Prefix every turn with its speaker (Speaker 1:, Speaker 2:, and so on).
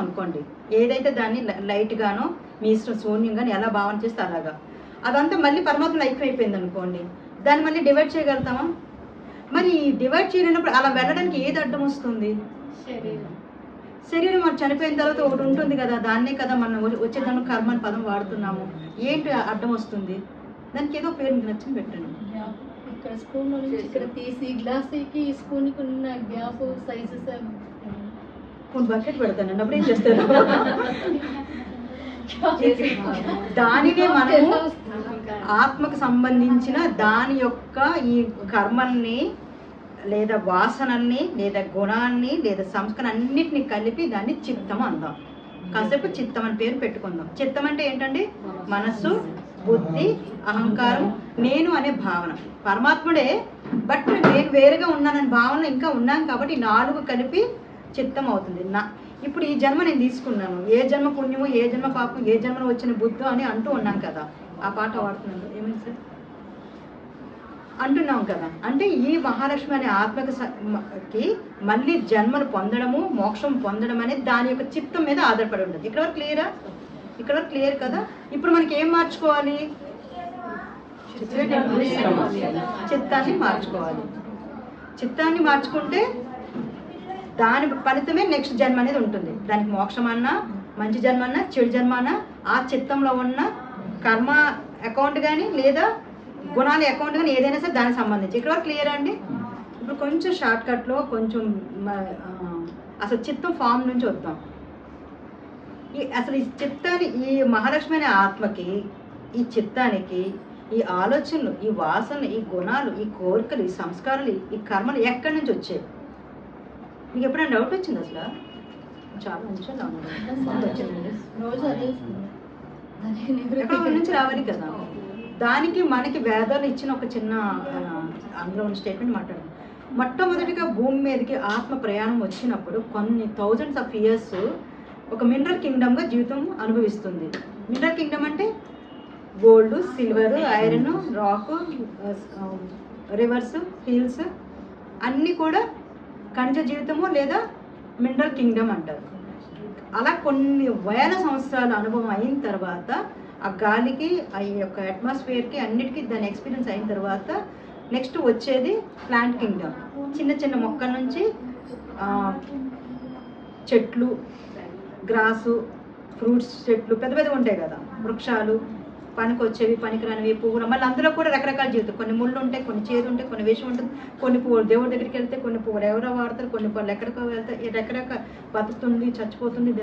Speaker 1: అనుకోండి, ఏదైతే దాన్ని లైట్ గానో మీ ఇష్టం శూన్యం కానీ ఎలా భావన చేస్తే అలాగా, అదంతా మళ్ళీ పరమాత్మలో అయిపోయింది అనుకోండి, దాన్ని మళ్ళీ డివైడ్ చేయగలుగుతామా? మరి డివైడ్ చేయలేనప్పుడు అలా వెళ్ళడానికి ఏది అడ్డం వస్తుంది? శరీరం మరి చనిపోయిన తర్వాత ఒకటి ఉంటుంది కదా, దాన్నే కదా మనం వచ్చేదాన్ని కర్మ అని పదం వాడుతున్నాము. ఏంటి అడ్డం వస్తుంది? దానికి ఏదో పేరు మీకు నచ్చింది పెట్టండి.
Speaker 2: ఇక్కడ స్పూన్ నుంచి ఇక్కడ తీసి గ్లాస్కి స్పూన్కి ఉన్న గ్యాప్ సైజెస్
Speaker 1: కొన్ని బకెట్ పెడతానండి, అప్పుడు ఏం చేస్తారు? దానినే మనము ఆత్మకు సంబంధించిన దాని యొక్క ఈ కర్మల్ని లేదా వాసనల్ని లేదా గుణాన్ని లేదా సంస్కారం అన్నిటిని కలిపి దాన్ని చిత్తం అందాం. కాసేపు చిత్తం అని పేరు పెట్టుకుందాం. చిత్తం అంటే ఏంటండి? మనస్సు, బుద్ధి, అహంకారం, నేను అనే భావన. పరమాత్ముడే, బట్ నేను వేరుగా ఉన్నాననే భావన ఇంకా ఉన్నాను కాబట్టి 4 కలిపి చిత్తం అవుతుంది. ఇప్పుడు ఈ జన్మ నేను తీసుకున్నాను, ఏ జన్మ పుణ్యము, ఏ జన్మ పాపం, ఏ జన్మలో వచ్చిన బుద్ధి అని అంటూ ఉన్నాం కదా. ఆ పాట వాడుతున్నాను ఏమైంది సార్ అంటున్నాం కదా. అంటే ఈ మహాలక్ష్మి అనే ఆత్మకి మళ్ళీ జన్మలు పొందడము, మోక్షం పొందడం అనేది దాని యొక్క చిత్తం మీద ఆధారపడి ఉంటుంది. ఇక్కడ వరకు క్లియరా? ఇక్కడ వరకు క్లియర్ కదా. ఇప్పుడు మనకి ఏం మార్చుకోవాలి? చిత్తాన్ని మార్చుకోవాలి. చిత్తాన్ని మార్చుకుంటే దాని ఫలితమే నెక్స్ట్ జన్మ అనేది ఉంటుంది. దానికి మోక్షం అన్నా, మంచి జన్మ అన్నా, చెడు జన్మ అన్నా, ఆ చిత్తంలో ఉన్న కర్మ అకౌంట్ కానీ లేదా గుణాల అకౌంట్ కానీ ఏదైనా సరే దానికి సంబంధించి. ఇక్కడ వరకు క్లియర్ అండి. ఇప్పుడు కొంచెం షార్ట్కట్లో కొంచెం అసలు చిత్తం ఫామ్ నుంచి వద్దాం. అసలు ఈ చిత్తాన్ని, ఈ మహాలక్ష్మి అనే ఆత్మకి, ఈ చిత్తానికి ఈ ఆలోచనలు, ఈ వాసనలు, ఈ గుణాలు, ఈ కోరికలు, ఈ సంస్కారాలు, ఈ కర్మలు ఎక్కడి నుంచి వచ్చాయి? మీకు ఎప్పుడైనా డౌట్ వచ్చింది? అసలు చాలా నిమిషాలు వచ్చిందండి. ఎక్కడ నుంచి రావాలి కదా. దానికి మనకి వేదాలు ఇచ్చిన ఒక చిన్న అందులో ఉన్న స్టేట్మెంట్ మాట్లాడాలి. మొట్టమొదటిగా భూమి మీదకి ఆత్మ ప్రయాణం వచ్చినప్పుడు కొన్ని థౌజండ్స్ ఆఫ్ ఇయర్స్ ఒక మినరల్ కింగ్డమ్గా జీవితం అనుభవిస్తుంది. మినరల్ కింగ్డమ్ అంటే gold, silver, iron, rock, reverse, hills అన్నీ కూడా ఖనిజ జీవితము లేదా మినరల్ కింగ్డమ్ అంటారు. అలా కొన్ని వేల సంవత్సరాల అనుభవం అయిన తర్వాత ఆ గాలికి, ఆ యొక్క అట్మాస్ఫియర్కి అన్నిటికీ దాని ఎక్స్పీరియన్స్ అయిన తర్వాత నెక్స్ట్ వచ్చేది ప్లాంట్ కింగ్డమ్. చిన్న చిన్న మొక్కల నుంచి చెట్లు, గ్రాసు, ఫ్రూట్స్ చెట్లు పెద్ద పెద్దగా ఉంటాయి కదా, వృక్షాలు, పనికి వచ్చేవి, పనికిరానివి, పువ్వులు, మళ్ళీ అందులో కూడా రకరకాల జీవితం. కొన్ని ముళ్ళు ఉంటాయి, కొన్ని చేదు ఉంటాయి, కొన్ని విషం ఉంటుంది, కొన్ని పువ్వులు దేవుడి దగ్గరికి వెళ్తే, కొన్ని పువ్వులు ఎవరో వాడతారు, కొన్ని పువ్వులు ఎక్కడికో వెళ్తాయి, రకరకాల బతుకుతుంది, చచ్చిపోతుంది.